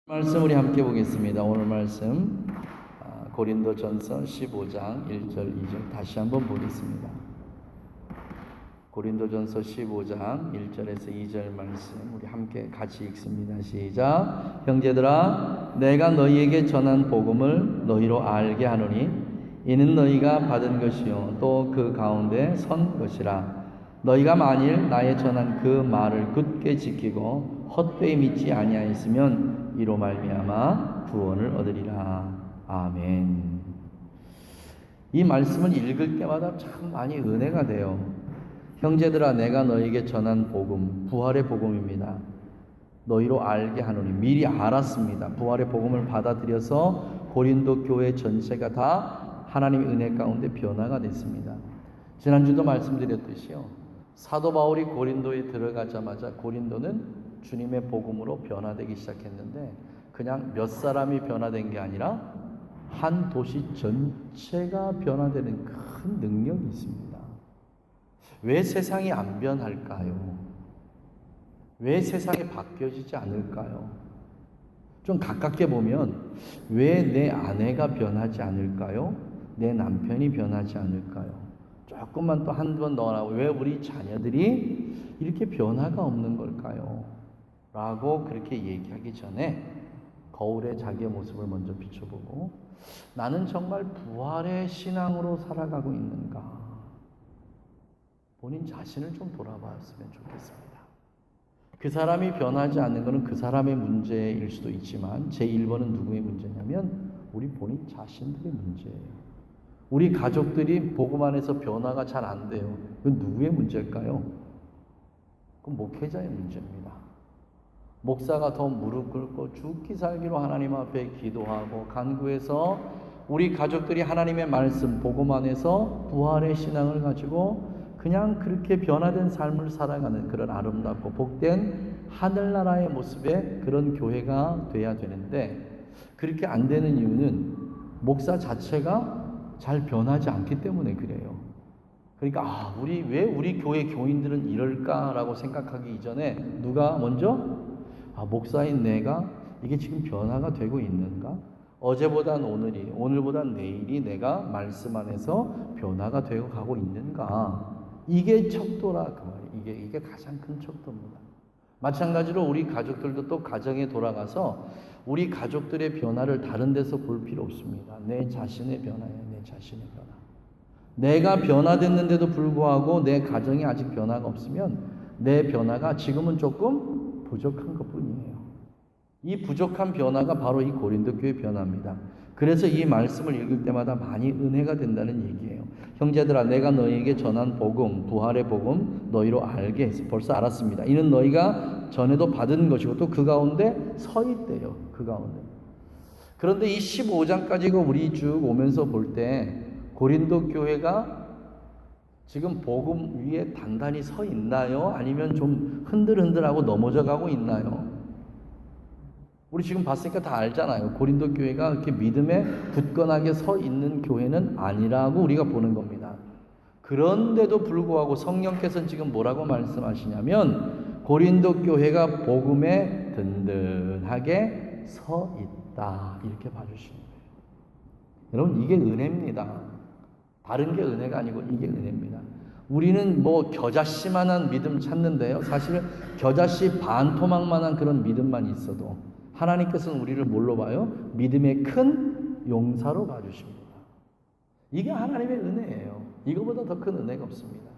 말씀 우리 함께 보겠습니다. 오늘 말씀 고린도전서 15장 1절 2절 다시 한번 보겠습니다. 고린도전서 15장 1절에서 2절 말씀 우리 함께 같이 읽습니다. 시작. 형제들아, 내가 너희에게 전한 복음을 너희로 알게 하노니 이는 너희가 받은 것이요 또 그 가운데 선 것이라. 너희가 만일 나의 전한 그 말을 굳게 지키고 헛되이 믿지 아니하였으면 이로 말미암아 구원을 얻으리라. 아멘. 이 말씀을 읽을 때마다 참 많이 은혜가 돼요. 형제들아, 내가 너희에게 전한 복음, 부활의 복음입니다. 너희로 알게 하노니, 미리 알았습니다. 부활의 복음을 받아들여서 고린도 교회 전체가 다 하나님의 은혜 가운데 변화가 됐습니다. 지난주도 말씀드렸듯이요, 사도 바울이 고린도에 들어가자마자 고린도는 주님의 복음으로 변화되기 시작했는데, 그냥 몇 사람이 변화된 게 아니라 한 도시 전체가 변화되는 큰 능력이 있습니다. 왜 세상이 안 변할까요? 왜 세상이 바뀌어지지 않을까요? 좀 가깝게 보면 왜 내 아내가 변하지 않을까요? 내 남편이 변하지 않을까요? 조금만 또 한 번 넣어라. 왜 우리 자녀들이 이렇게 변화가 없는 걸까요? 라고 그렇게 얘기하기 전에 거울에 자기의 모습을 먼저 비춰보고, 나는 정말 부활의 신앙으로 살아가고 있는가? 본인 자신을 좀 돌아봤으면 좋겠습니다. 그 사람이 변하지 않는 것은 그 사람의 문제일 수도 있지만, 제 1번은 누구의 문제냐면 우리 본인 자신들의 문제예요. 우리 가족들이 복음 안에서 변화가 잘 안 돼요. 그건 누구의 문제일까요? 그건 목회자의 문제입니다. 목사가 더 무릎 꿇고 죽기 살기로 하나님 앞에 기도하고 간구해서 우리 가족들이 하나님의 말씀, 복음 안에서 부활의 신앙을 가지고 그냥 그렇게 변화된 삶을 살아가는 그런 아름답고 복된 하늘나라의 모습의 그런 교회가 돼야 되는데, 그렇게 안 되는 이유는 목사 자체가 잘 변하지 않기 때문에 그래요. 그러니까 왜 우리 교회 교인들은 이럴까라고 생각하기 이전에 누가 먼저 목사인 내가 이게 지금 변화가 되고 있는가? 어제보단 오늘이, 오늘보단 내일이 내가 말씀 안에서 변화가 되어 가고 있는가? 이게 척도라 그 말이에요. 이게 가장 큰 척도입니다. 마찬가지로 우리 가족들도 또 가정에 돌아가서 우리 가족들의 변화를 다른 데서 볼 필요 없습니다. 내 자신의 변화예요. 내 자신의 변화. 내가 변화됐는데도 불구하고 내 가정이 아직 변화가 없으면 내 변화가 지금은 조금 부족한 것뿐이에요. 이 부족한 변화가 바로 이 고린도 교회 변화입니다. 그래서 이 말씀을 읽을 때마다 많이 은혜가 된다는 얘기예요. 형제들아, 내가 너희에게 전한 복음, 부활의 복음 너희로 알게 해서 벌써 알았습니다. 이는 너희가 전에도 받은 것이고 또 그 가운데 서 있대요. 그 가운데. 그런데 이 15장까지가 우리 쭉 오면서 볼 때 고린도 교회가 지금 복음 위에 단단히 서 있나요? 아니면 좀 흔들흔들하고 넘어져 가고 있나요? 우리 지금 봤으니까 다 알잖아요. 고린도 교회가 이렇게 믿음에 굳건하게 서 있는 교회는 아니라고 우리가 보는 겁니다. 그런데도 불구하고 성령께서는 지금 뭐라고 말씀하시냐면 고린도 교회가 복음에 든든하게 서 있다, 이렇게 봐주시는 거예요. 여러분, 이게 은혜입니다. 다른 게 은혜가 아니고 이게 은혜입니다. 우리는 겨자씨만한 믿음 찾는데요, 사실은 겨자씨 반토막만한 그런 믿음만 있어도 하나님께서는 우리를 뭘로 봐요? 믿음의 큰 용사로 봐주십니다. 이게 하나님의 은혜예요. 이거보다 더 큰 은혜가 없습니다.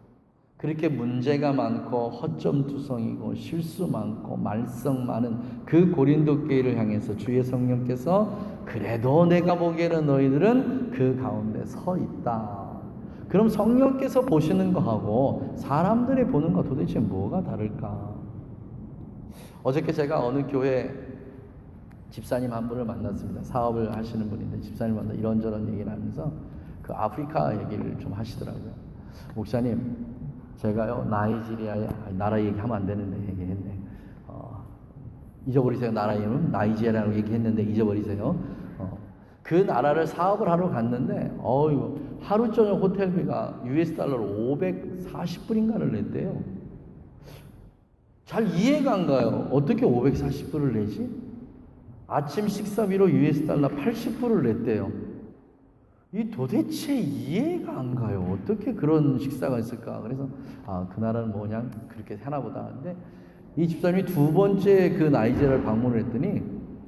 그렇게 문제가 많고 허점투성이고 실수 많고 말썽 많은 그 고린도 교회를 향해서 주의 성령께서 그래도 내가 보기에는 너희들은 그 가운데 서 있다. 그럼 성령께서 보시는 거하고 사람들이 보는 거 도대체 뭐가 다를까? 어저께 제가 어느 교회 집사님 한 분을 만났습니다. 사업을 하시는 분인데 집사님 만나 이런저런 얘기를 하면서 그 아프리카 얘기를 좀 하시더라고요. 목사님, 제가요 나이지리아에, 나라 얘기하면 안 되는데 얘기했네. 잊어버리세요. 나라 이름 나이지리아라고 얘기했는데 잊어버리세요. 그 나라를 사업을 하러 갔는데 하루 저녁 호텔비가 US 달러로 540불인가를 냈대요. 잘 이해가 안 가요. 어떻게 540불을 내지? 아침 식사비로 $80 80불을 냈대요. 이 도대체 이해가 안 가요. 어떻게 그런 식사가 있을까? 그래서 그 나라는 뭐 그냥 그렇게 하나 보다. 근데 이 집사님이 두 번째 그 나이지리아를 방문을 했더니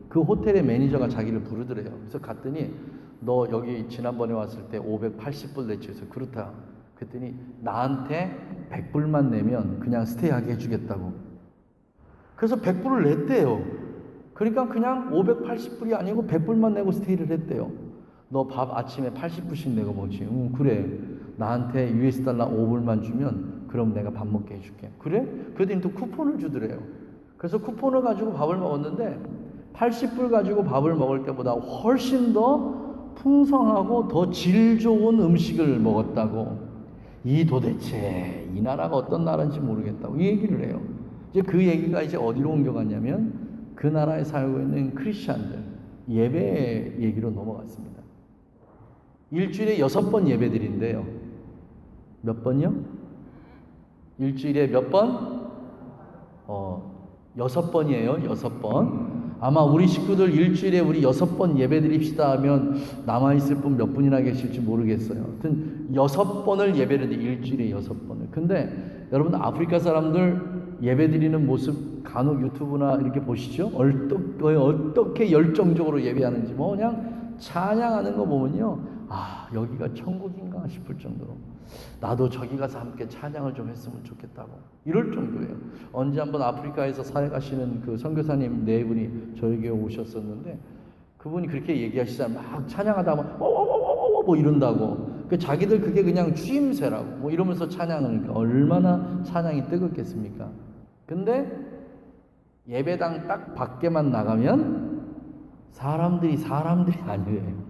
그 호텔의 매니저가 자기를 부르더래요. 그래서 갔더니 너 여기 지난번에 왔을 때 580불 냈지. 그래서 그렇다. 그랬더니 나한테 100불만 내면 그냥 스테이하게 해주겠다고. 그래서 100불을 냈대요. 그러니까 그냥 580불이 아니고 100불만 내고 스테이를 했대요. 너 밥 아침에 80불씩 내고 먹지. 그래. 나한테 $5 5불만 주면 그럼 내가 밥 먹게 해줄게. 그래? 그랬더니 또 쿠폰을 주더래요. 그래서 쿠폰을 가지고 밥을 먹었는데 80불 가지고 밥을 먹을 때보다 훨씬 더 풍성하고 더 질 좋은 음식을 먹었다고. 이 도대체 이 나라가 어떤 나라인지 모르겠다고 이 얘기를 해요. 이제 그 얘기가 이제 어디로 옮겨갔냐면 그 나라에 살고 있는 크리스찬들 예배 얘기로 넘어갔습니다. 일주일에 6번 예배 드린대요. 몇 번이요? 일주일에 몇 번? 6번이에요. 6번. 아마 우리 식구들 일주일에 우리 6번 예배 드립시다 하면 남아있을 분 몇 분이나 계실지 모르겠어요. 하여튼 6번을 예배를 드려요. 일주일에 6번을. 근데 여러분 아프리카 사람들 예배 드리는 모습 간혹 유튜브나 이렇게 보시죠? 어떻게 열정적으로 예배하는지 뭐 그냥 찬양하는 거 보면요. 여기가 천국인가 싶을 정도로 나도 저기 가서 함께 찬양을 좀 했으면 좋겠다고 이럴 정도예요. 언제 한번 아프리카에서 살아가시는 그 선교사님 네 분이 저에게 오셨었는데 그분이 그렇게 얘기하시잖아요. 막 찬양하다가 뭐 이런다고. 자기들 그게 그냥 추임새라고 뭐 이러면서 찬양하니까 얼마나 찬양이 뜨겁겠습니까? 근데 예배당 딱 밖에만 나가면 사람들이 아니래요.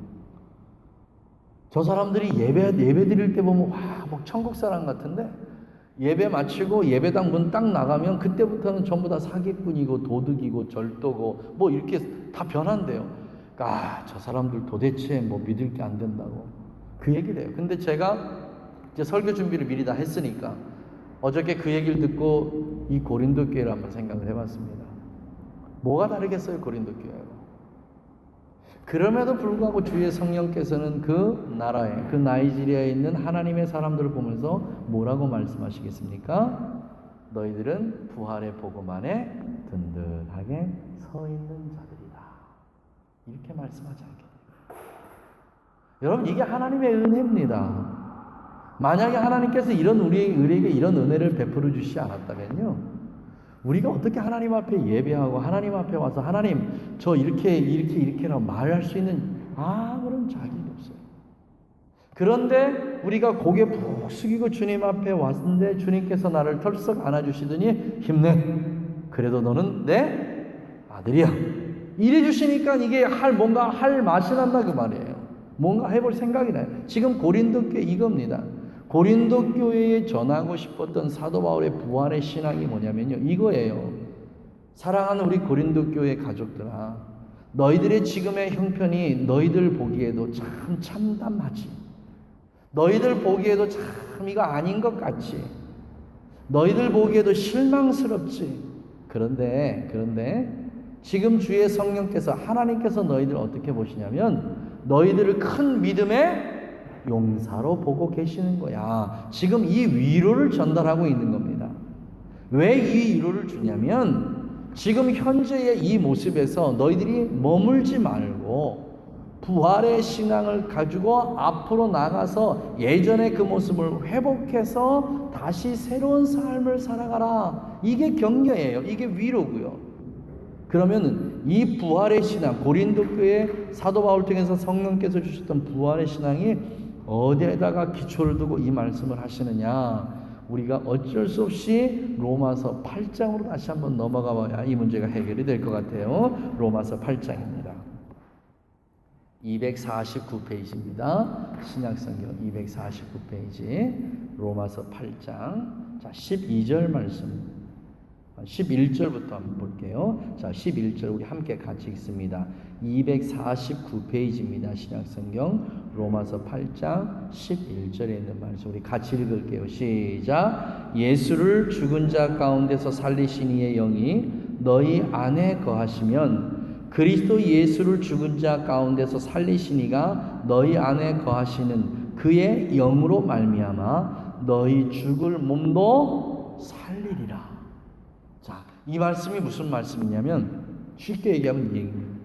저 사람들이 예배 드릴 때 보면 뭐 천국 사람 같은데 예배 마치고 예배당 문 딱 나가면 그때부터는 전부 다 사기꾼이고 도둑이고 절도고 뭐 이렇게 다 변한대요. 그러니까 저 사람들 도대체 뭐 믿을 게 안 된다고 그 얘기를 해요. 근데 제가 이제 설교 준비를 미리 다 했으니까 어저께 그 얘기를 듣고 이 고린도 교회를 한번 생각을 해봤습니다. 뭐가 다르겠어요, 고린도 교회하고? 그럼에도 불구하고 주의 성령께서는 그 나라에, 그 나이지리아에 있는 하나님의 사람들을 보면서 뭐라고 말씀하시겠습니까? 너희들은 부활의 복음 안에 든든하게 서 있는 자들이다. 이렇게 말씀하지 않겠습니까? 여러분, 이게 하나님의 은혜입니다. 만약에 하나님께서 우리에게 이런 은혜를 베풀어 주시지 않았다면요, 우리가 어떻게 하나님 앞에 예배하고 하나님 앞에 와서 하나님 저 이렇게라고 말할 수 있는 아무런 자격이 없어요. 그런데 우리가 고개 푹 숙이고 주님 앞에 왔는데 주님께서 나를 털썩 안아주시더니 힘내. 그래도 너는 내 아들이야. 이래 주시니까 이게 뭔가 할 맛이 난다 그 말이에요. 뭔가 해볼 생각이 나요. 지금 고린도 교회 이겁니다. 고린도 교회에 전하고 싶었던 사도 바울의 부활의 신앙이 뭐냐면요, 이거예요. 사랑하는 우리 고린도 교회 가족들아, 너희들의 지금의 형편이 너희들 보기에도 참 참담하지. 너희들 보기에도 참 이거 아닌 것 같지. 너희들 보기에도 실망스럽지. 그런데 지금 주의 성령께서 하나님께서 너희들 어떻게 보시냐면 너희들을 큰 믿음의 용사로 보고 계시는 거야. 지금 이 위로를 전달하고 있는 겁니다. 왜 이 위로를 주냐면 지금 현재의 이 모습에서 너희들이 머물지 말고 부활의 신앙을 가지고 앞으로 나가서 예전의 그 모습을 회복해서 다시 새로운 삶을 살아가라. 이게 격려예요. 이게 위로고요. 그러면 이 부활의 신앙, 고린도 교회 사도 바울 통해서 성령께서 주셨던 부활의 신앙이 어디에다가 기초를 두고 이 말씀을 하시느냐? 우리가 어쩔 수 없이 로마서 8장으로 다시 한번 넘어가 봐야 이 문제가 해결이 될 것 같아요. 로마서 8장입니다. 249페이지입니다. 신약성경 249페이지 로마서 8장. 자, 12절 말씀. 11절부터 한번 볼게요. 자, 11절 우리 함께 같이 읽습니다. 249페이지입니다. 신약성경 로마서 8장 11절에 있는 말씀 우리 같이 읽을게요. 시작. 예수를 죽은 자 가운데서 살리신 이의 영이 너희 안에 거하시면 그리스도 예수를 죽은 자 가운데서 살리시니가 너희 안에 거하시는 그의 영으로 말미암아 너희 죽을 몸도 살리리라. 자, 이 말씀이 무슨 말씀이냐면 쉽게 얘기하면 이 얘기입니다.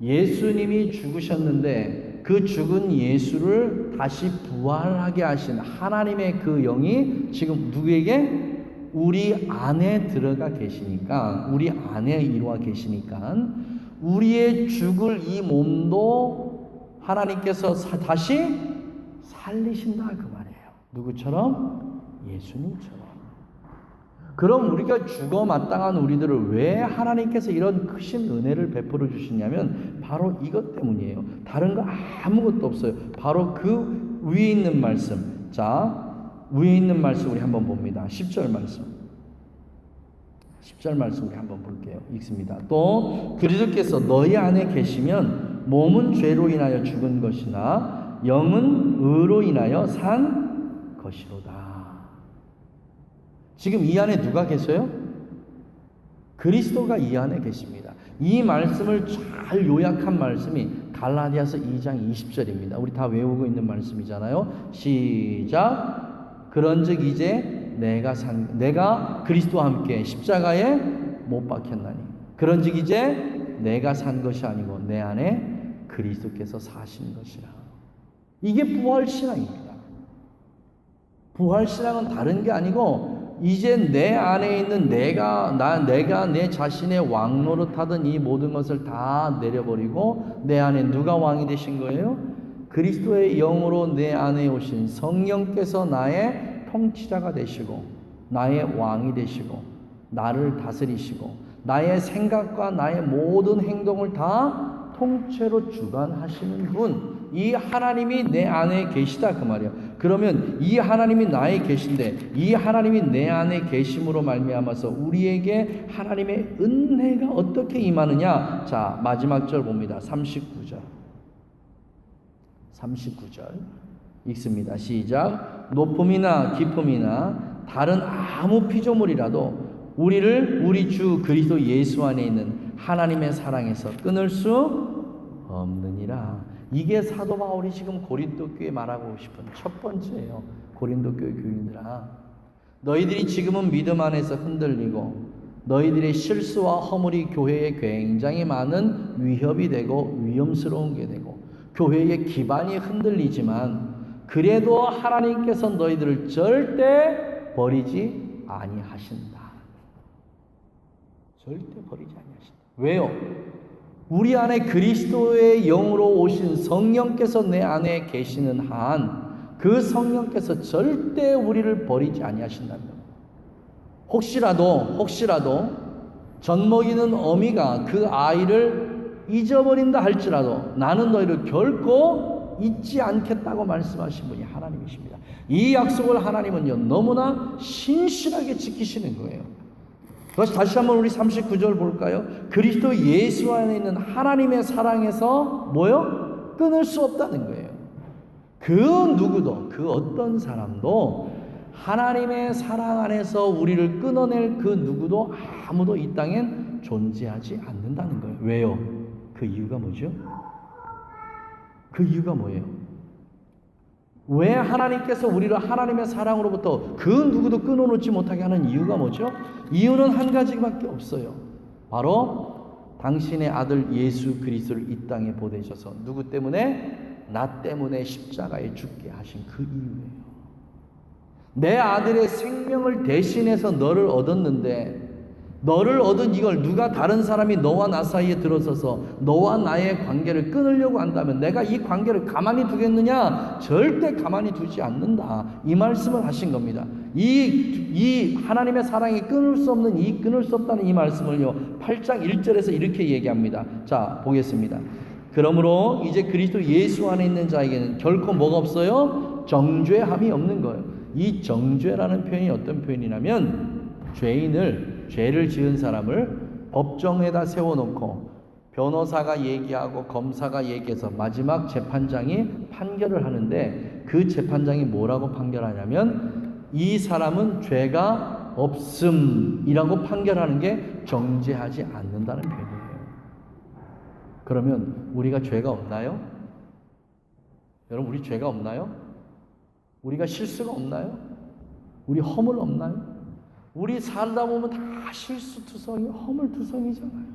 예수님이 죽으셨는데 그 죽은 예수를 다시 부활하게 하신 하나님의 그 영이 지금 누구에게? 우리 안에 들어가 계시니까, 우리 안에 이루어 계시니까 우리의 죽을 이 몸도 하나님께서 다시 살리신다 그 말이에요. 누구처럼? 예수님처럼. 그럼 우리가 죽어 마땅한 우리들을 왜 하나님께서 이런 크신 은혜를 베풀어 주시냐면 바로 이것 때문이에요. 다른 거 아무것도 없어요. 바로 그 위에 있는 말씀. 자, 위에 있는 말씀 우리 한번 봅니다. 10절 말씀. 10절 말씀 우리 한번 볼게요. 읽습니다. 또 그리스도께서 너희 안에 계시면 몸은 죄로 인하여 죽은 것이나 영은 의로 인하여 산 것이로다. 지금 이 안에 누가 계세요? 그리스도가 이 안에 계십니다. 이 말씀을 잘 요약한 말씀이 갈라디아서 2장 20절입니다. 우리 다 외우고 있는 말씀이잖아요. 시작. 그런즉 이제 내가 그리스도와 함께 십자가에 못 박혔나니 그런즉 이제 내가 산 것이 아니고 내 안에 그리스도께서 사신 것이라. 이게 부활신앙입니다. 부활신앙은 다른 게 아니고 이제 내 안에 있는 내가 내 자신의 왕노릇하던 이 모든 것을 다 내려버리고 내 안에 누가 왕이 되신 거예요? 그리스도의 영으로 내 안에 오신 성령께서 나의 통치자가 되시고 나의 왕이 되시고 나를 다스리시고 나의 생각과 나의 모든 행동을 다 통째로 주관하시는 분, 이 하나님이 내 안에 계시다 그 말이에요. 그러면 이 하나님이 나에 계신데 이 하나님이 내 안에 계심으로 말미암아서 우리에게 하나님의 은혜가 어떻게 임하느냐. 자, 마지막 절 봅니다. 39절 읽습니다. 시작. 높음이나 깊음이나 다른 아무 피조물이라도 우리를 우리 주 그리스도 예수 안에 있는 하나님의 사랑에서 끊을 수 없느니라. 이게 사도 바울이 지금 고린도 교회에 말하고 싶은 첫 번째예요. 고린도 교회 교인들아, 너희들이 지금은 믿음 안에서 흔들리고 너희들의 실수와 허물이 교회에 굉장히 많은 위협이 되고 위험스러운 게 되고 교회의 기반이 흔들리지만 그래도 하나님께서 너희들을 절대 버리지 아니하신다. 절대 버리지 아니하신다. 왜요? 우리 안에 그리스도의 영으로 오신 성령께서 내 안에 계시는 한 그 성령께서 절대 우리를 버리지 아니하신다는 겁니다. 혹시라도 젖먹이는 어미가 그 아이를 잊어버린다 할지라도 나는 너희를 결코 잊지 않겠다고 말씀하신 분이 하나님이십니다. 이 약속을 하나님은요 너무나 신실하게 지키시는 거예요. 다시 한번 우리 39절 볼까요? 그리스도 예수 안에 있는 하나님의 사랑에서 뭐요? 끊을 수 없다는 거예요. 그 누구도, 그 어떤 사람도 하나님의 사랑 안에서 우리를 끊어낼 그 누구도 아무도 이 땅엔 존재하지 않는다는 거예요. 왜요? 그 이유가 뭐죠? 그 이유가 뭐예요? 왜 하나님께서 우리를 하나님의 사랑으로부터 그 누구도 끊어놓지 못하게 하는 이유가 뭐죠? 이유는 한 가지밖에 없어요. 바로 당신의 아들 예수 그리스도를 이 땅에 보내셔서 누구 때문에? 나 때문에 십자가에 죽게 하신 그 이유예요. 내 아들의 생명을 대신해서 너를 얻었는데 너를 얻은 이걸 누가 다른 사람이 너와 나 사이에 들어서서 너와 나의 관계를 끊으려고 한다면 내가 이 관계를 가만히 두겠느냐? 절대 가만히 두지 않는다. 이 말씀을 하신 겁니다. 이 하나님의 사랑이 끊을 수 없다는 이 말씀을요 8장 1절에서 이렇게 얘기합니다. 자, 보겠습니다. 그러므로 이제 그리스도 예수 안에 있는 자에게는 결코 뭐가 없어요? 정죄함이 없는 거예요. 이 정죄라는 표현이 어떤 표현이냐면 죄를 지은 사람을 법정에다 세워놓고 변호사가 얘기하고 검사가 얘기해서 마지막 재판장이 판결을 하는데 그 재판장이 뭐라고 판결하냐면 이 사람은 죄가 없음이라고 판결하는 게 정죄하지 않는다는 표현이에요. 그러면 우리가 죄가 없나요? 여러분, 우리 죄가 없나요? 우리가 실수가 없나요? 우리 허물 없나요? 우리 살다 보면 다 실수투성이, 허물투성이잖아요.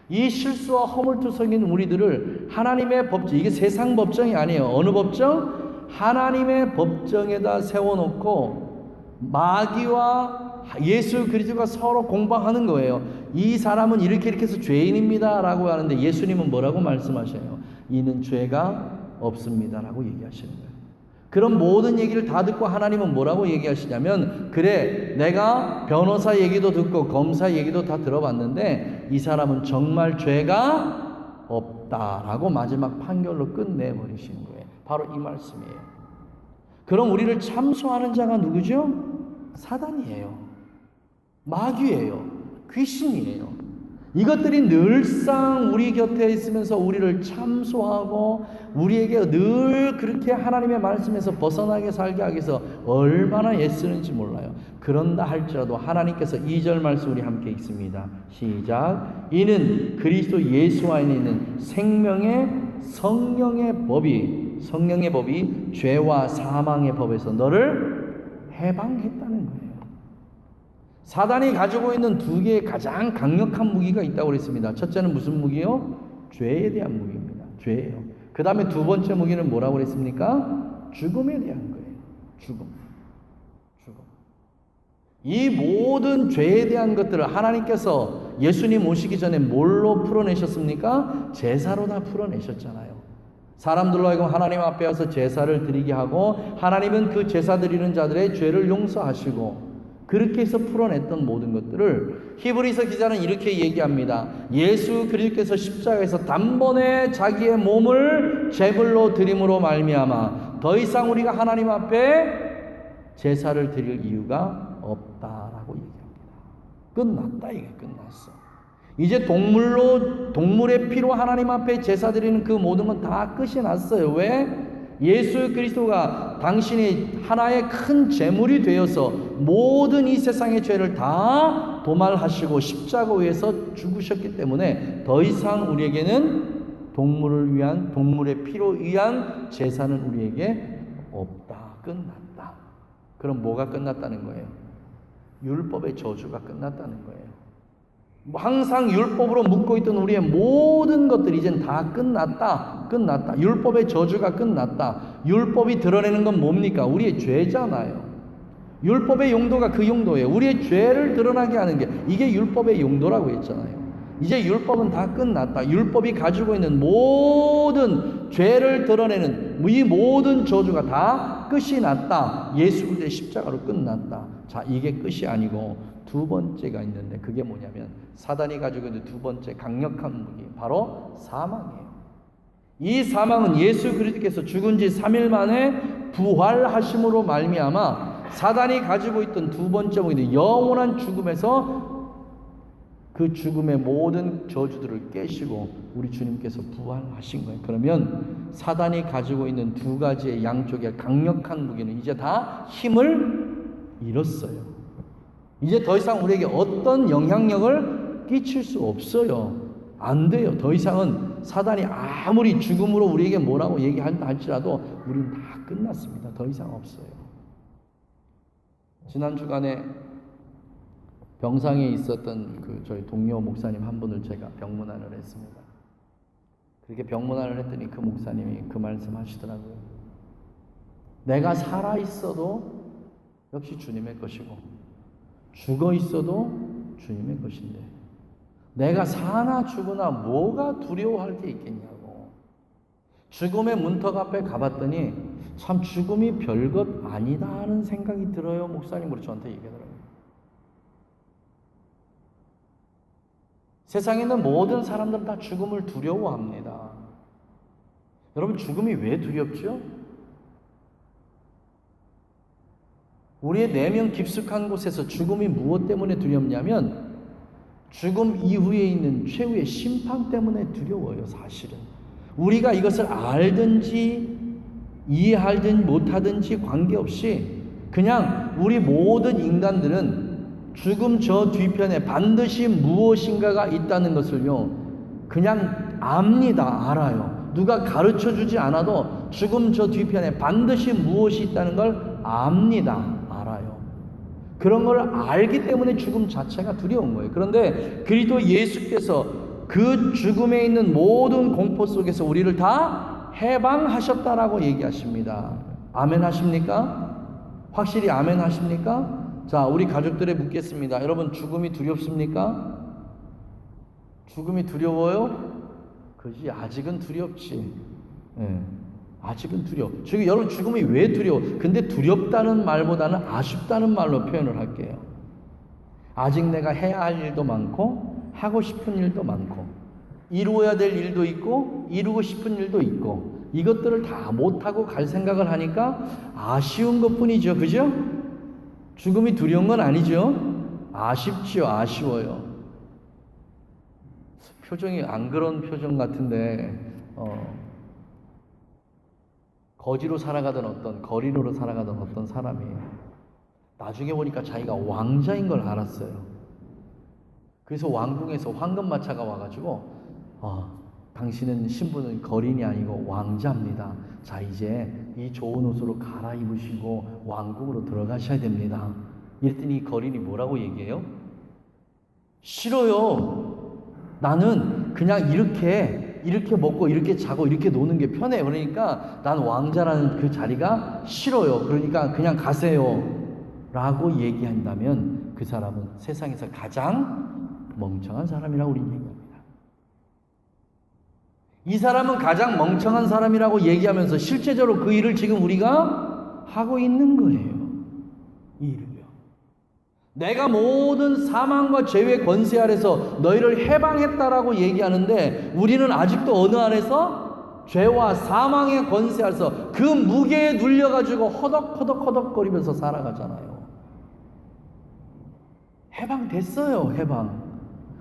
이 실수와 허물투성인 우리들을 하나님의 법정, 이게 세상 법정이 아니에요. 어느 법정? 하나님의 법정에다 세워놓고 마귀와 예수 그리스도가 서로 공방하는 거예요. 이 사람은 이렇게 해서 죄인입니다 라고 하는데 예수님은 뭐라고 말씀하셔요? 이는 죄가 없습니다 라고 얘기하시는 거예요. 그런 모든 얘기를 다 듣고 하나님은 뭐라고 얘기하시냐면, 그래, 내가 변호사 얘기도 듣고 검사 얘기도 다 들어봤는데 이 사람은 정말 죄가 없다라고 마지막 판결로 끝내버리시는 거예요. 바로 이 말씀이에요. 그럼 우리를 참소하는 자가 누구죠? 사단이에요. 마귀예요. 귀신이에요. 이것들이 늘상 우리 곁에 있으면서 우리를 참소하고 우리에게 늘 그렇게 하나님의 말씀에서 벗어나게 살게 하기 위해서 얼마나 애쓰는지 몰라요. 그런다 할지라도 하나님께서 2절 말씀 우리 함께 읽습니다. 시작. 이는 그리스도 예수 안에 있는 생명의 성령의 법이 죄와 사망의 법에서 너를 해방했다는 거예요. 사단이 가지고 있는 두 개의 가장 강력한 무기가 있다고 그랬습니다. 첫째는 무슨 무기요? 죄에 대한 무기입니다. 죄예요. 그 다음에 두 번째 무기는 뭐라고 그랬습니까? 죽음에 대한 거예요. 죽음. 이 모든 죄에 대한 것들을 하나님께서 예수님 오시기 전에 뭘로 풀어내셨습니까? 제사로 다 풀어내셨잖아요. 사람들로 하여금 하나님 앞에 와서 제사를 드리게 하고 하나님은 그 제사 드리는 자들의 죄를 용서하시고 그렇게 해서 풀어냈던 모든 것들을 히브리서 기자는 이렇게 얘기합니다. 예수 그리스도께서 십자가에서 단번에 자기의 몸을 제물로 드림으로 말미암아 더 이상 우리가 하나님 앞에 제사를 드릴 이유가 없다라고 얘기합니다. 끝났다. 이게 끝났어. 이제 동물의 피로 하나님 앞에 제사 드리는 그 모든 건 다 끝이 났어요. 왜? 예수 그리스도가 당신이 하나의 큰 제물이 되어서 모든 이 세상의 죄를 다 도말하시고 십자가 위에서 죽으셨기 때문에 더 이상 우리에게는 동물의 피로 위한 제사는 우리에게 없다. 끝났다. 그럼 뭐가 끝났다는 거예요? 율법의 저주가 끝났다는 거예요. 항상 율법으로 묶고 있던 우리의 모든 것들이 이젠 다 끝났다. 율법의 저주가 끝났다. 율법이 드러내는 건 뭡니까? 우리의 죄잖아요. 율법의 용도가 그 용도예요. 우리의 죄를 드러나게 하는 게 이게 율법의 용도라고 했잖아요. 이제 율법은 다 끝났다. 율법이 가지고 있는 모든 죄를 드러내는 이 모든 저주가 다 끝이 났다. 예수 그리스도의 십자가로 끝났다. 자, 이게 끝이 아니고 두 번째가 있는데 그게 뭐냐면 사단이 가지고 있는 두 번째 강력한 무기, 바로 사망이에요. 이 사망은 예수 그리스도께서 죽은 지 3일 만에 부활하심으로 말미암아 사단이 가지고 있던 두 번째 무기는 영원한 죽음에서 그 죽음의 모든 저주들을 깨시고 우리 주님께서 부활하신 거예요. 그러면 사단이 가지고 있는 두 가지의 양쪽의 강력한 무기는 이제 다 힘을 잃었어요. 이제 더 이상 우리에게 어떤 영향력을 끼칠 수 없어요. 안 돼요. 더 이상은 사단이 아무리 죽음으로 우리에게 뭐라고 얘기한다 할지라도 우리는 다 끝났습니다. 더 이상 없어요. 지난 주간에 병상에 있었던 저희 동료 목사님 한 분을 제가 병문안을 했습니다. 그렇게 병문안을 했더니 그 목사님이 그 말씀 하시더라고요. 내가 살아 있어도 역시 주님의 것이고 죽어 있어도 주님의 것인데 내가 사나 죽으나 뭐가 두려워할 게 있겠냐고. 죽음의 문턱 앞에 가봤더니 참 죽음이 별것 아니다 하는 생각이 들어요. 목사님으로 저한테 얘기하더라고요. 세상에 있는 모든 사람들은 다 죽음을 두려워합니다. 여러분, 죽음이 왜 두렵죠? 우리의 내면 깊숙한 곳에서 죽음이 무엇 때문에 두렵냐면 죽음 이후에 있는 최후의 심판 때문에 두려워요. 사실은 우리가 이것을 알든지 이해하든지 못하든지 관계없이 그냥 우리 모든 인간들은 죽음 저 뒤편에 반드시 무엇인가가 있다는 것을요 그냥 압니다. 알아요. 누가 가르쳐 주지 않아도 죽음 저 뒤편에 반드시 무엇이 있다는 걸 압니다. 알아요. 그런 걸 알기 때문에 죽음 자체가 두려운 거예요. 그런데 그리스도 예수께서 그 죽음에 있는 모든 공포 속에서 우리를 다 해방하셨다라고 얘기하십니다. 아멘 하십니까? 확실히 아멘 하십니까? 자, 우리 가족들에 묻겠습니다. 여러분, 죽음이 두렵습니까? 죽음이 두려워요? 그지, 아직은 두렵지. 예, 아직은 두려워. 지금 여러분, 죽음이 왜 두려워? 근데 두렵다는 말보다는 아쉽다는 말로 표현을 할게요. 아직 내가 해야 할 일도 많고 하고 싶은 일도 많고 이루어야 될 일도 있고 이루고 싶은 일도 있고 이것들을 다 못하고 갈 생각을 하니까 아쉬운 것뿐이죠. 그죠? 죽음이 두려운 건 아니죠. 아쉽지요. 아쉬워요. 표정이 안 그런 표정 같은데 거지로 살아가던 어떤 거린으로 살아가던 어떤 사람이 나중에 보니까 자기가 왕자인 걸 알았어요. 그래서 왕궁에서 황금마차가 와가지고 당신은 신분은 거린이 아니고 왕자입니다. 자, 이제 이 좋은 옷으로 갈아입으시고 왕궁으로 들어가셔야 됩니다. 이랬더니 거린이 뭐라고 얘기해요? 싫어요. 나는 그냥 이렇게 먹고 이렇게 자고 이렇게 노는 게 편해요. 그러니까 난 왕자라는 그 자리가 싫어요. 그러니까 그냥 가세요. 라고 얘기한다면 그 사람은 세상에서 가장 멍청한 사람이라고 우리는 얘기합니다. 이 사람은 가장 멍청한 사람이라고 얘기하면서 실제적으로 그 일을 지금 우리가 하고 있는 거예요. 이 일을요. 내가 모든 사망과 죄의 권세 아래서 너희를 해방했다라고 얘기하는데 우리는 아직도 어느 안에서 죄와 사망의 권세 아래서 그 무게에 눌려가지고 허덕허덕거리면서 살아가잖아요. 해방됐어요. 해방.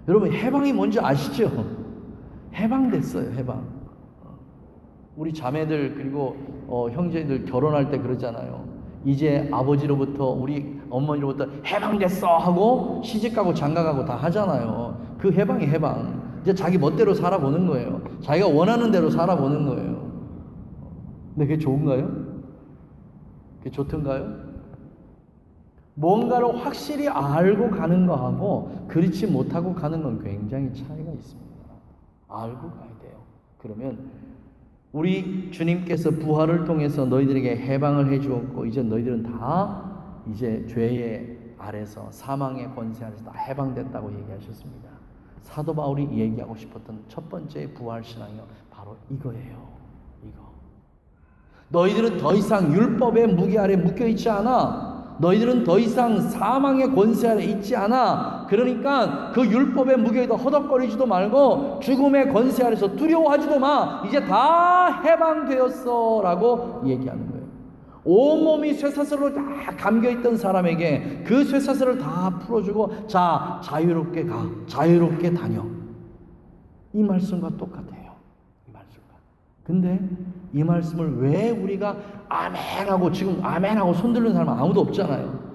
여러분, 해방이 뭔지 아시죠? 해방됐어요. 해방. 우리 자매들 그리고 형제들 결혼할 때 그러잖아요. 이제 아버지로부터 우리 어머니로부터 해방됐어 하고 시집가고 장가가고 다 하잖아요. 그 해방이 해방. 이제 자기 멋대로 살아보는 거예요. 자기가 원하는 대로 살아보는 거예요. 근데 그게 좋은가요? 그게 좋던가요? 뭔가를 확실히 알고 가는 거하고 그렇지 못하고 가는 건 굉장히 차이가 있습니다. 알고 가야 돼요. 그러면 우리 주님께서 부활을 통해서 너희들에게 해방을 해주었고 이제 너희들은 다 이제 죄의 아래서 사망의 권세 아래서 다 해방됐다고 얘기하셨습니다. 사도 바울이 얘기하고 싶었던 첫 번째 부활 신앙이요, 바로 이거예요. 이거. 너희들은 더 이상 율법의 무게 아래 묶여 있지 않아. 너희들은 더 이상 사망의 권세 아래 있지 않아. 그러니까 그 율법의 무게에도 허덕거리지도 말고 죽음의 권세 아래서 두려워하지도 마. 이제 다 해방되었어 라고 얘기하는 거예요. 온몸이 쇠사슬로 다 감겨있던 사람에게 그 쇠사슬을 다 풀어주고 자, 자유롭게 가, 자유롭게 다녀. 이 말씀과 똑같아요. 이 말씀과. 근데 이 말씀을 왜 우리가 아멘하고 지금 아멘하고 손들는 사람은 아무도 없잖아요.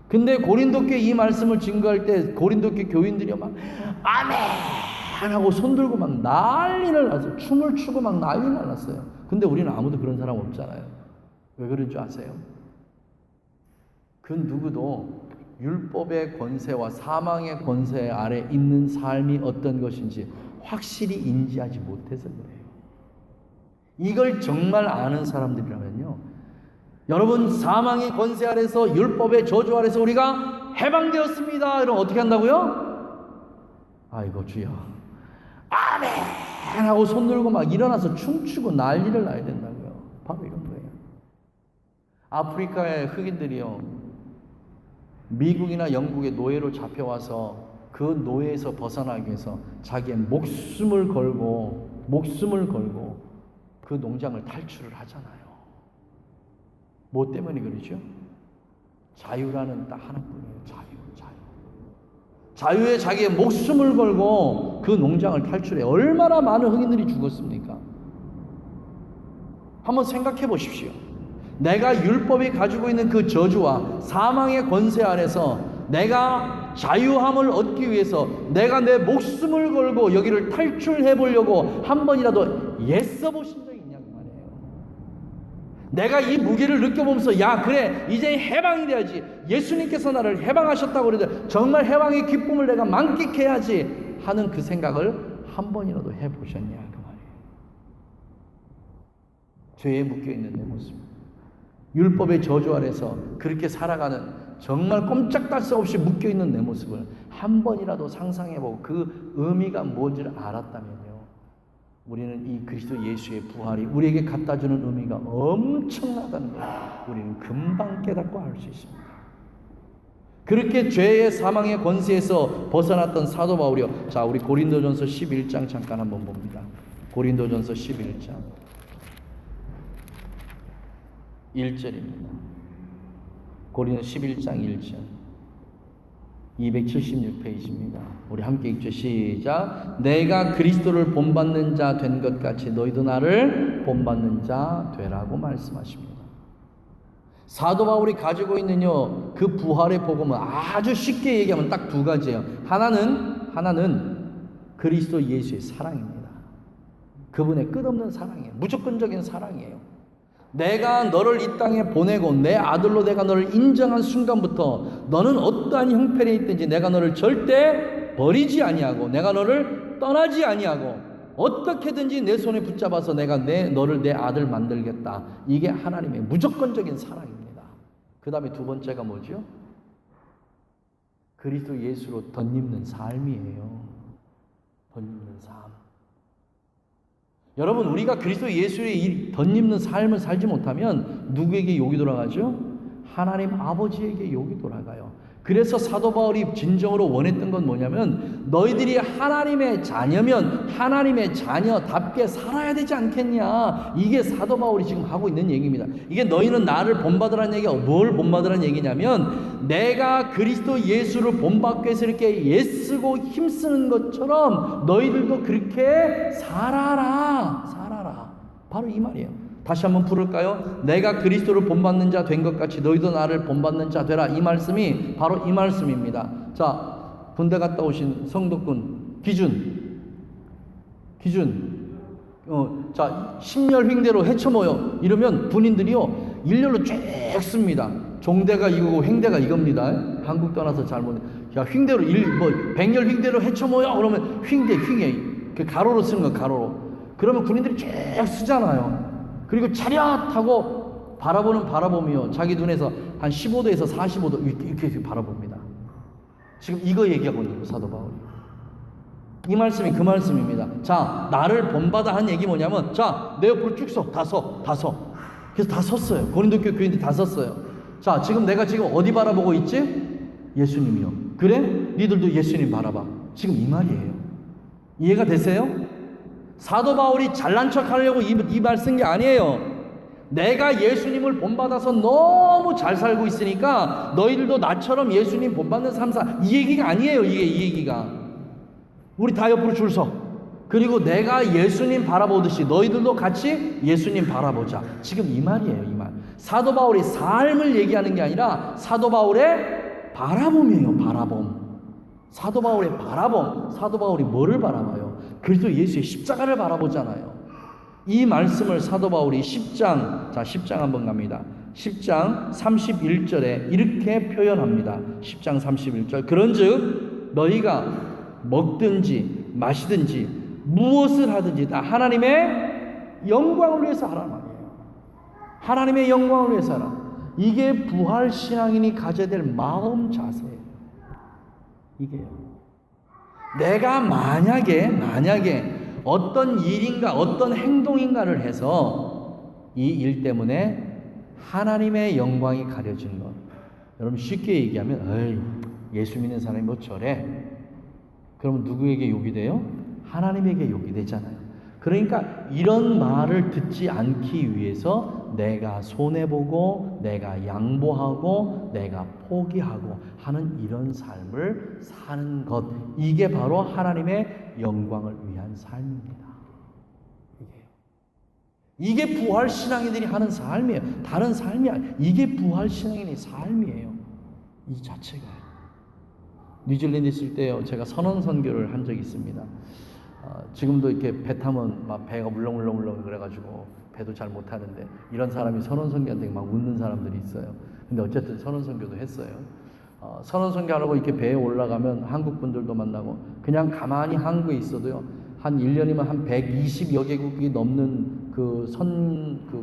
근데 고린도께 이 말씀을 증거할 때 고린도께 교인들이 막 아멘하고 손들고 막 난리를 났어요. 춤을 추고 막 난리를 났어요. 근데 우리는 아무도 그런 사람 없잖아요. 왜 그런 줄 아세요? 그 누구도 율법의 권세와 사망의 권세 아래 있는 삶이 어떤 것인지 확실히 인지하지 못해서 그래요. 이걸 정말 아는 사람들이라면요, 여러분, 사망의 권세 아래서 율법의 저주 아래서 우리가 해방되었습니다. 그럼 어떻게 한다고요? 아이고 주여 아멘 하고 손 들고 막 일어나서 춤추고 난리를 나야 된다고요. 바로 이런 거예요. 아프리카의 흑인들이요, 미국이나 영국의 노예로 잡혀와서 그 노예에서 벗어나기 위해서 자기의 목숨을 걸고 그 농장을 탈출을 하잖아요. 뭐 때문에 그러죠? 자유라는 딱 하나뿐이에요. 자유에 자기의 목숨을 걸고 그 농장을 탈출해. 얼마나 많은 흑인들이 죽었습니까? 한번 생각해 보십시오. 내가 율법이 가지고 있는 그 저주와 사망의 권세 아래서 내가 자유함을 얻기 위해서 내가 내 목숨을 걸고 여기를 탈출해 보려고 한 번이라도 애써 보신 적이 있냐 그 말이에요. 내가 이 무게를 느껴보면서 야 그래 이제 해방이 돼야지, 예수님께서 나를 해방하셨다고 그러는데 정말 해방의 기쁨을 내가 만끽해야지 하는 그 생각을 한 번이라도 해보셨냐 그 말이에요. 죄에 묶여있는 내 모습, 율법의 저주 아래서 그렇게 살아가는 정말 꼼짝달 새 없이 묶여있는 내 모습을 한 번이라도 상상해보고 그 의미가 뭔지를 알았다면요, 우리는 이 그리스도 예수의 부활이 우리에게 갖다주는 의미가 엄청나다는 걸 우리는 금방 깨닫고 알 수 있습니다. 그렇게 죄의 사망의 권세에서 벗어났던 사도 바울이요. 자, 우리 고린도전서 11장 잠깐 한번 봅니다. 고린도전서 11장 1절입니다. 고린도 11장 1절 276페이지입니다. 우리 함께 읽죠. 시작. 내가 그리스도를 본받는 자 된 것 같이 너희도 나를 본받는 자 되라고 말씀하십니다. 사도 바울이 가지고 있는요 그 부활의 복음은 아주 쉽게 얘기하면 딱 두 가지예요. 하나는 그리스도 예수의 사랑입니다. 그분의 끝없는 사랑이에요. 무조건적인 사랑이에요. 내가 너를 이 땅에 보내고 내 아들로 내가 너를 인정한 순간부터 너는 어떠한 형편에 있든지 내가 너를 절대 버리지 아니하고 내가 너를 떠나지 아니하고 어떻게든지 내 손에 붙잡아서 내가 너를 내 아들 만들겠다. 이게 하나님의 무조건적인 사랑입니다. 그 다음에 두 번째가 뭐죠? 그리스도 예수로 덧입는 삶이에요. 덧입는 삶. 여러분, 우리가 그리스도 예수의 덧입는 삶을 살지 못하면 누구에게 욕이 돌아가죠? 하나님 아버지에게 욕이 돌아가요. 그래서 사도 바울이 진정으로 원했던 건 뭐냐면 너희들이 하나님의 자녀면 하나님의 자녀답게 살아야 되지 않겠냐. 이게 사도 바울이 지금 하고 있는 얘기입니다. 이게 너희는 나를 본받으라는 얘기가 뭘 본받으라는 얘기냐면 내가 그리스도 예수를 본받기 위해서 이렇게 애쓰고 힘쓰는 것처럼 너희들도 그렇게 살아라. 바로 이 말이에요. 다시 한번 부를까요? 내가 그리스도를 본받는 자 된 것 같이 너희도 나를 본받는 자 되라. 이 말씀이 바로 이 말씀입니다. 자, 군대 갔다 오신 성도군 기준. 자, 심열횡대로 헤쳐모여 이러면 군인들이요 일렬로 쭉 씁니다. 종대가 이거고 횡대가 이겁니다. 한국 떠나서 잘못. 야, 횡대로 백렬 횡대로 헤쳐모여 그러면 횡대 그 가로로 쓰는 거 가로로. 그러면 군인들이 쭉 쓰잖아요. 그리고 차렷하고 바라보며 자기 눈에서 한 15도에서 45도 이렇게 바라봅니다. 지금 이거 얘기하고 있는 거예요, 사도 바울이. 이 말씀이 그 말씀입니다. 자, 나를 본받아 한 얘기 뭐냐면, 자, 내 옆으로 쭉 서. 다 서. 그래서 다 섰어요. 고린도 교회 교인들 다 섰어요. 자, 지금 내가 지금 어디 바라보고 있지? 예수님이요. 그래? 니들도 예수님 바라봐. 지금 이 말이에요. 이해가 되세요? 사도 바울이 잘난 척 하려고 이 말 쓴 게 아니에요. 내가 예수님을 본받아서 너무 잘 살고 있으니까 너희들도 나처럼 예수님 본받는 삶 이 얘기가 아니에요. 이 얘기가. 우리 다 옆으로 줄 서. 그리고 내가 예수님 바라보듯이 너희들도 같이 예수님 바라보자. 지금 이 말이에요. 이 말. 사도 바울의 삶을 얘기하는 게 아니라 사도 바울의 바라봄이에요. 바라봄. 사도 바울의 바라봄. 사도 바울이 뭐를 바라봐요? 그리스도 예수의 십자가를 바라보잖아요. 이 말씀을 사도 바울이 10장 한번 갑니다. 10장 31절에 이렇게 표현합니다. 10장 31절. 그런즉 너희가 먹든지 마시든지 무엇을 하든지 다 하나님의 영광을 위해서 하라 말이에요. 하나님의 영광을 위해서 하라. 이게 부활 신앙인이 가져야 될 마음 자세예요. 이게요. 내가 만약에 어떤 일인가 어떤 행동인가를 해서 이 일 때문에 하나님의 영광이 가려지는 것. 여러분 쉽게 얘기하면 예수 믿는 사람이 뭐 저래? 그러면 누구에게 욕이 돼요? 하나님에게 욕이 되잖아요. 그러니까 이런 말을 듣지 않기 위해서 내가 손해보고 내가 양보하고 내가 포기하고 하는 이런 삶을 사는 것, 이게 바로 하나님의 영광을 위한 삶입니다. 이게 부활 신앙인들이 하는 삶이에요. 다른 삶이 아니에요. 이게 부활 신앙인의 삶이에요. 이 자체가. 뉴질랜드 있을 때요, 제가 선언 선교를 한 적이 있습니다. 지금도 이렇게 배 타면 막 배가 울렁울렁울렁 그래가지고 배도 잘 못하는데, 이런 사람이 선언 선교한테 막 웃는 사람들이 있어요. 근데 어쨌든 선언 선교도 했어요. 선언 선교하려고 이렇게 배에 올라가면 한국 분들도 만나고, 그냥 가만히 한국에 있어도요, 한 1년이면 한 120여 개국이 넘는 그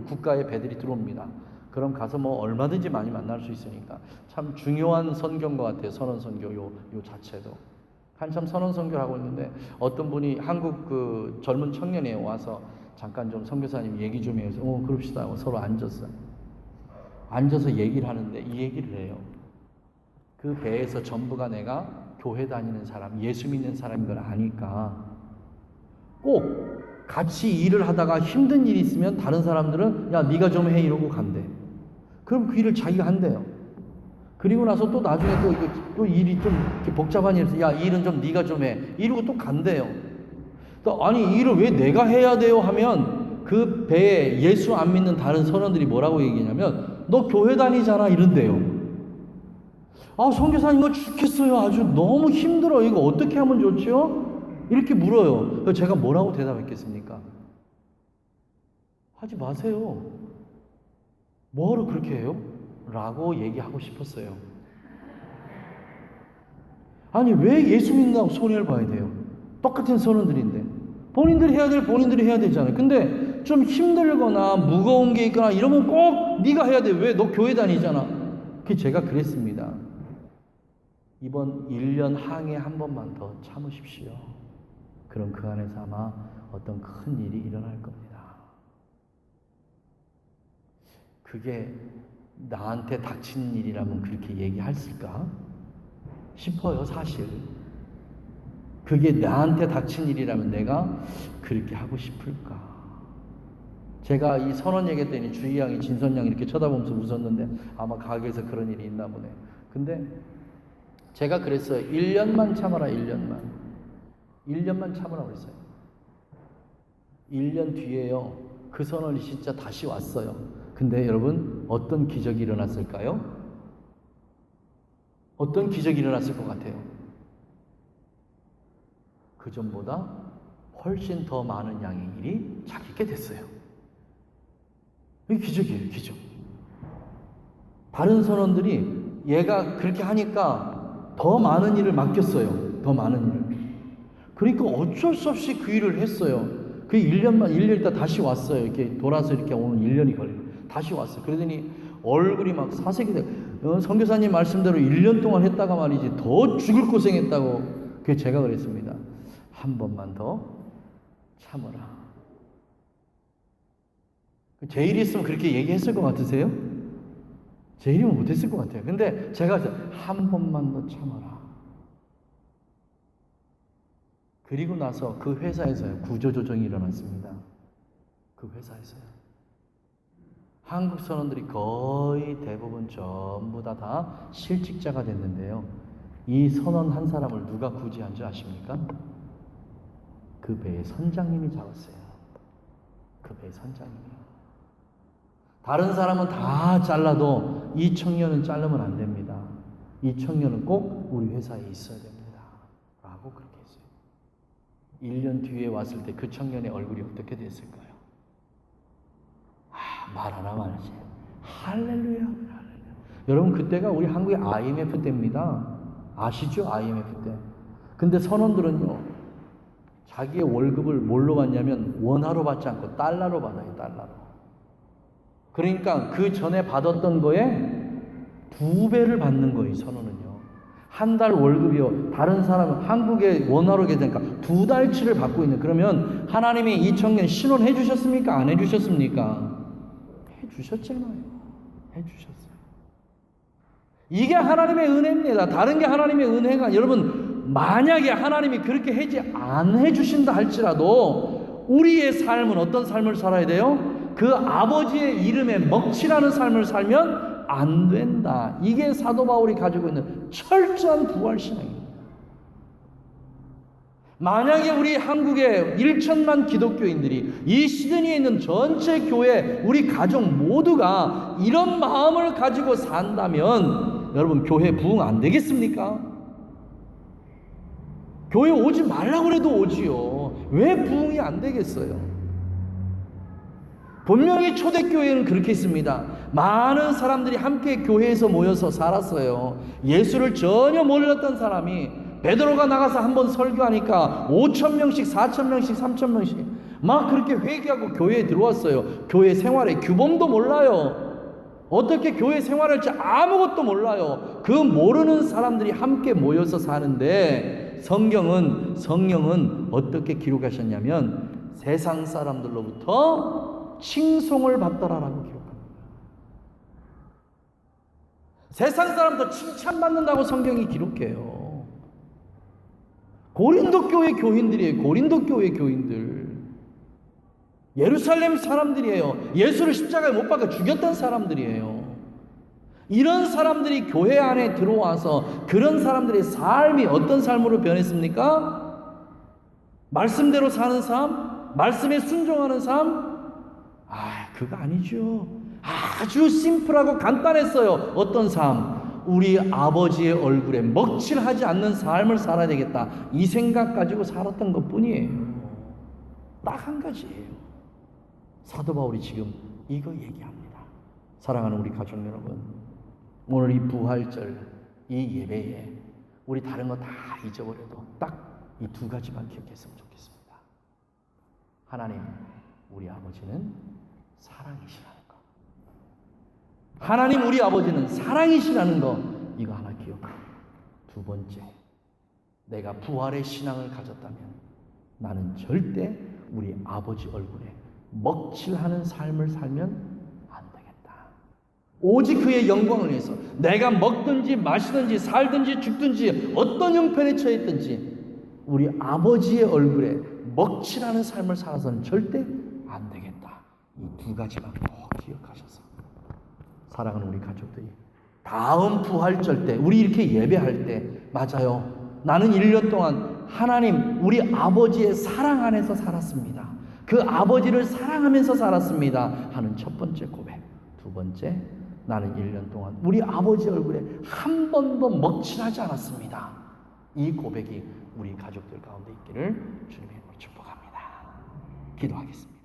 국가의 배들이 들어옵니다. 그럼 가서 뭐 얼마든지 많이 만날 수 있으니까 참 중요한 선교인 것 같아요. 선언 선교 요 자체도. 한참 선언 선교를 하고 있는데 어떤 분이 한국 그 젊은 청년이 와서 잠깐 좀 선교사님 얘기 좀 해서 그럽시다 하고 서로 앉았어요. 앉아서 얘기를 하는데 이 얘기를 해요. 그 배에서 전부가 내가 교회 다니는 사람, 예수 믿는 사람인 걸 아니까 꼭 같이 일을 하다가 힘든 일이 있으면 다른 사람들은 야 네가 좀 해 이러고 간대. 그럼 그 일을 자기가 한대요. 그리고 나서 또 나중에 또 일이 좀 이렇게 복잡한 일이 있어서 야 이 일은 좀 네가 좀 해 이러고 또 간대요. 또 아니 이 일을 왜 내가 해야 돼요 하면 그 배에 예수 안 믿는 다른 선원들이 뭐라고 얘기하냐면 너 교회 다니잖아 이런대요. 선교사님 이거 죽겠어요. 아주 너무 힘들어. 이거 어떻게 하면 좋지요? 이렇게 물어요. 그래서 제가 뭐라고 대답했겠습니까? 하지 마세요. 뭐하러 그렇게 해요? 라고 얘기하고 싶었어요. 아니 왜 예수 믿는다고 손해를 봐야 돼요? 똑같은 선원들인데 본인들이 해야 될 본인들이 해야 되잖아요. 근데 좀 힘들거나 무거운 게 있거나 이러면 꼭 네가 해야 돼. 왜? 너 교회 다니잖아. 그게 제가 그랬습니다. 이번 1년 항해 한 번만 더 참으십시오. 그럼 그 안에서 아마 어떤 큰 일이 일어날 겁니다. 그게 나한테 닥친 일이라면 그렇게 얘기했을까 싶어요. 사실 그게 나한테 닥친 일이라면 내가 그렇게 하고 싶을까. 제가 이 선언 얘기했더니 주희 양이 진선 양이 이렇게 쳐다보면서 웃었는데 아마 가게에서 그런 일이 있나 보네. 근데 제가 그랬어요. 1년만 참아라. 1년만 참으라고 그랬어요. 1년 뒤에요 그 선언이 진짜 다시 왔어요. 근데 여러분 어떤 기적이 일어났을까요? 어떤 기적이 일어났을 것 같아요? 그 전보다 훨씬 더 많은 양의 일이 잡히게 됐어요. 이게 기적이에요. 기적. 다른 선원들이 얘가 그렇게 하니까 더 많은 일을 맡겼어요. 더 많은 일을. 그러니까 어쩔 수 없이 그 일을 했어요. 그 1년 있다 다시 왔어요. 이렇게 돌아서 이렇게 오는 1년이 걸려요. 다시 왔어요. 그러더니 얼굴이 막 사색이 되고 선교사님 말씀대로 1년 동안 했다가 말이지 더 죽을 고생했다고. 그게 제가 그랬습니다. 한 번만 더 참으라. 제 일이었으면 그렇게 얘기했을 것 같으세요? 제 일이면 못했을 것 같아요. 근데 제가 한 번만 더 참아라. 그리고 나서 그 회사에서요 구조조정이 일어났습니다. 그 회사에서요 한국 선원들이 거의 대부분 전부 다 실직자가 됐는데요. 이 선원 한 사람을 누가 구제한 줄 아십니까? 그 배의 선장님이 잡았어요. 그 배의 선장님이요. 다른 사람은 다 잘라도 이 청년은 자르면 안 됩니다. 이 청년은 꼭 우리 회사에 있어야 됩니다. 라고 그렇게 했어요. 1년 뒤에 왔을 때 그 청년의 얼굴이 어떻게 됐을까요? 말 하나 말이지. 할렐루야, 할렐루야. 여러분 그때가 우리 한국의 IMF 때입니다. 아시죠? IMF 때. 근데 선원들은요 자기의 월급을 뭘로 받냐면 원화로 받지 않고 달러로 받아요. 달러로. 그러니까 그 전에 받았던 거에 2배를 받는 거예요. 선원은요. 한 달 월급이요. 다른 사람은 한국의 원화로 되니까 2달치를 받고 있는. 그러면 하나님이 이 청년 신원해 주셨습니까? 안 해주셨습니까? 해주셨잖아요. 해주셨어요. 이게 하나님의 은혜입니다. 다른 게 하나님의 은혜가. 여러분 만약에 하나님이 그렇게 하지 안 해주신다 할지라도 우리의 삶은 어떤 삶을 살아야 돼요? 그 아버지의 이름에 먹칠하는 삶을 살면 안 된다. 이게 사도 바울이 가지고 있는 철저한 부활신앙입니다. 만약에 우리 한국의 1천만 기독교인들이 이 시드니에 있는 전체 교회, 우리 가족 모두가 이런 마음을 가지고 산다면 여러분 교회 부흥 안 되겠습니까? 교회 오지 말라고 해도 오지요. 왜 부흥이 안 되겠어요? 분명히 초대교회는 그렇게 했습니다. 많은 사람들이 함께 교회에서 모여서 살았어요. 예수를 전혀 몰랐던 사람이 베드로가 나가서 한번 설교하니까 5,000명씩, 4,000명씩, 3,000명씩 막 그렇게 회개하고 교회에 들어왔어요. 교회 생활에 규범도 몰라요. 어떻게 교회 생활할지 아무것도 몰라요. 그 모르는 사람들이 함께 모여서 사는데 성경은 어떻게 기록하셨냐면 세상 사람들로부터 칭송을 받더라라고 기록합니다. 세상 사람도 칭찬받는다고 성경이 기록해요. 고린도 교회 교인들이에요. 고린도 교회 교인들. 예루살렘 사람들이에요. 예수를 십자가에 못 박아 죽였던 사람들이에요. 이런 사람들이 교회 안에 들어와서 그런 사람들의 삶이 어떤 삶으로 변했습니까? 말씀대로 사는 삶? 말씀에 순종하는 삶? 그거 아니죠. 아주 심플하고 간단했어요. 어떤 삶? 우리 아버지의 얼굴에 먹칠하지 않는 삶을 살아야 되겠다. 이 생각 가지고 살았던 것 뿐이에요. 딱 한 가지예요. 사도 바울이 지금 이거 얘기합니다. 사랑하는 우리 가족 여러분, 오늘 이 부활절 이 예배에 우리 다른 거 다 잊어버려도 딱 이 두 가지만 기억했으면 좋겠습니다. 하나님, 우리 아버지는 사랑이시라는 거. 하나님, 우리 아버지는 사랑이시라는 거, 이거 하나 기억하고. 두 번째, 내가 부활의 신앙을 가졌다면 나는 절대 우리 아버지 얼굴에 먹칠하는 삶을 살면 안 되겠다. 오직 그의 영광을 위해서 내가 먹든지 마시든지 살든지 죽든지 어떤 형편에 처했든지 우리 아버지의 얼굴에 먹칠하는 삶을 살아서는 절대 안 되겠다. 이 두 가지만 꼭 기억하셔서 사랑하는 우리 가족들이 다음 부활절 때 우리 이렇게 예배할 때 맞아요. 나는 1년 동안 하나님 우리 아버지의 사랑 안에서 살았습니다. 그 아버지를 사랑하면서 살았습니다 하는 첫 번째 고백. 두 번째, 나는 1년 동안 우리 아버지 얼굴에 한 번도 먹칠하지 않았습니다. 이 고백이 우리 가족들 가운데 있기를 주님의 이름으로 축복합니다. 기도하겠습니다.